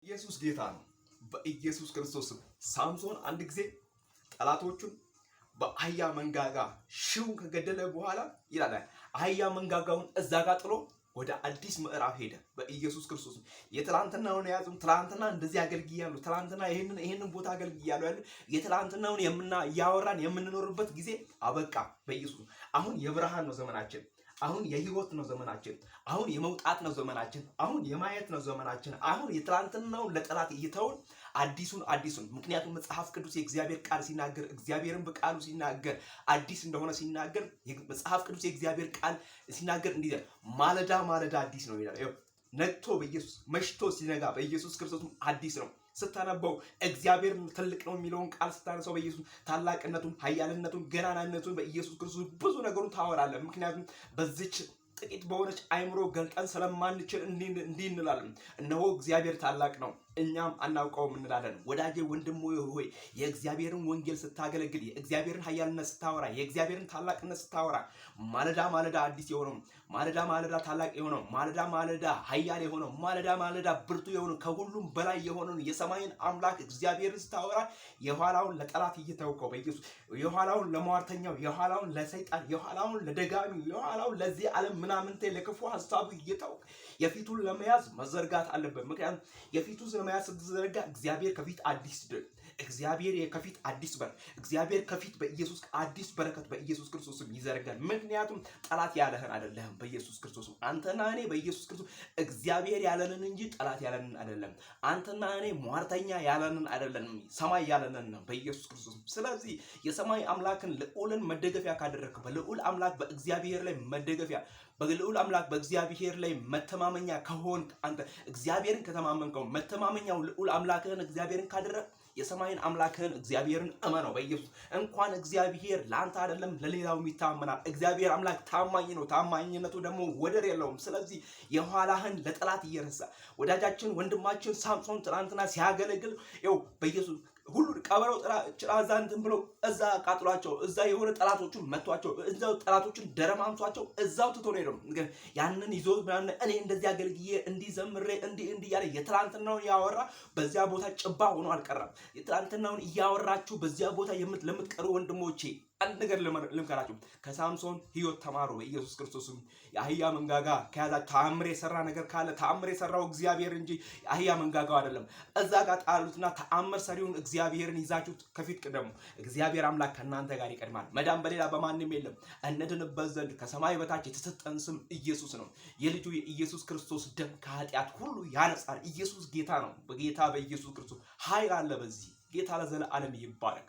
ኢየሱስ ጌታ ነው። በኢየሱስ ክርስቶስ ሳምሶን አንድ ጊዜ ጠላቶቹን በአህያ መንጋጋ ሺውን ከገደለ በኋላ ይላል አህያ መንጋጋውን እዛ ጋር ጥሎ ወደ አዲስ ምዕራፍ ሄደ። በኢየሱስ ክርስቶስ የትላንትናውን ያዙ። ትላንትና እንደዚህ አገልግያሉ፣ ትላንትና ይሄንን ቦታ አገልግያሉ ያሉ የትላንትናውን ያወራን የምንኖርበት ጊዜ አበቃ። በኢየሱስ አሁን የብርሃን ነው ዘመናችን። አሁን የህይወት ነው ዘመናችን። አሁን የመውጣት ነው ዘመናችን። አሁን የማየት ነው ዘመናችን። አሁን የትላንትናውን ለጠላት እየተውን አዲሱን ምክንያቱም መጽሐፍ ቅዱስ የእግዚአብሔር ቃል ሲናገር እግዚአብሔርን በቃሉ ሲናገር አዲስ እንደሆነ ሲናገር መጽሐፍ ቅዱስ የእግዚአብሔር ቃል ሲናገር እንዲህ ማለዳ ማለዳ አዲስ ነው ይላል። ነግቶ በኢየሱስ መሽቶ ሲነጋ በኢየሱስ ክርስቶስ አዲስ ነው። ስታነበው እግዚአብሔር ትልቅ ነው የሚለውን ቃል ስታነሳው በኢየሱስ ታላቅነቱን፣ ኃያልነቱን፣ ገናናነቱን በኢየሱስ ክርስቶስ ብዙ ነገሩን ታወራለህ። ምክንያቱም በዚች ጥቂት በሆነች አይምሮ ገልጠን ስለማንችል እንዲህ እንላለን። እነሆ እግዚአብሔር ታላቅ ነው እኛም አናውቀውም እንላለን። ወዳጄ ወንድሞ ሆይ የእግዚአብሔርን ወንጌል ስታገለግል፣ የእግዚአብሔርን ኃያልነት ስታወራ፣ የእግዚአብሔርን ታላቅነት ስታወራ ማለዳ ማለዳ አዲስ የሆነው ማለዳ ማለዳ ታላቅ የሆነው ማለዳ ማለዳ ኃያል የሆነው ማለዳ ማለዳ ብርቱ የሆነው ከሁሉም በላይ የሆነው የሰማይን አምላክ እግዚአብሔርን ስታወራ የኋላውን ለጠላት እየተውከው በኢየሱስ የኋላውን ለሟርተኛው፣ የኋላውን ለሰይጣን፣ የኋላውን ለደጋሚው፣ የኋላውን ለዚህ ዓለም ምናምንቴ ለክፉ ሐሳብ እየተውክ የፊቱን ለመያዝ መዘርጋት አለበት። ምክንያቱም የፊቱን ለመያዝ ስትዘረጋ እግዚአብሔር ከፊት አዲስ ድል፣ እግዚአብሔር ከፊት አዲስ በር፣ እግዚአብሔር ከፊት በኢየሱስ አዲስ በረከት በኢየሱስ ክርስቶስ ይዘረጋል። ምክንያቱም ጠላት ያለህን አይደለም። በኢየሱስ ክርስቶስ አንተና እኔ በኢየሱስ ክርስቶስ እግዚአብሔር ያለንን እንጂ ጠላት ያለንን አይደለም። አንተና እኔ ሟርተኛ ያለንን አይደለም፣ ሰማይ ያለንን ነው በኢየሱስ ክርስቶስ። ስለዚህ የሰማይ አምላክን ልዑልን መደገፊያ ካደረግክ በልዑል አምላክ በእግዚአብሔር ላይ መደገፊያ በልዑል አምላክ በእግዚአብሔር ላይ መተማመኛ ከሆንክ አንተ እግዚአብሔርን ከተማመንከው መተማመኛው ልዑል አምላክህን እግዚአብሔርን ካደረግ የሰማይን አምላክህን እግዚአብሔርን እመነው። በኢየሱስ እንኳን እግዚአብሔር ለአንተ አይደለም ለሌላው ይታመናል። እግዚአብሔር አምላክ ታማኝ ነው፣ ታማኝነቱ ደግሞ ወደር የለውም። ስለዚህ የኋላህን ለጠላት እየረሳ ወዳጃችን ወንድማችን ሳምሶን ትናንትና ሲያገለግል ይኸው በኢየሱስ ሁሉ ቀበሮ ጭራዛ እንትን ብሎ እዛ ቃጥሏቸው እዛ የሆነ ጠላቶቹን መቷቸው እዛው ጠላቶቹን ደረማምሷቸው እዛው ትቶ ነው ሄደው ያንን ይዞ እኔ እንደዚህ አገልግዬ እንዲዘምሬ እንዲህ ያለ የትላንትናውን ያወራ በዚያ ቦታ ጭባ ሆኖ አልቀረም። የትላንትናውን እያወራችሁ በዚያ ቦታ ለምትቀሩ ወንድሞቼ አንድ ነገር ልምከራችሁ። ከሳምሶን ህይወት ተማሩ። በኢየሱስ ክርስቶስም የአህያ መንጋጋ ከያዛችሁ ተአምር የሰራ ነገር ካለ ተአምር የሰራው እግዚአብሔር እንጂ የአህያ መንጋጋው አይደለም። እዛ ጋር ጣሉትና ተአምር ሰሪውን እግዚአብሔርን ይዛችሁ ከፊት ቅደሙ። እግዚአብሔር አምላክ ከእናንተ ጋር ይቀድማል። መዳን በሌላ በማንም የለም። እንድንበት ዘንድ ከሰማይ በታች የተሰጠን ስም ኢየሱስ ነው። የልጁ የኢየሱስ ክርስቶስ ደም ከኃጢአት ሁሉ ያነጻል። ኢየሱስ ጌታ ነው። በጌታ በኢየሱስ ክርስቶስ ኃይል አለ። በዚህ ጌታ ለዘለዓለም ይባረክ።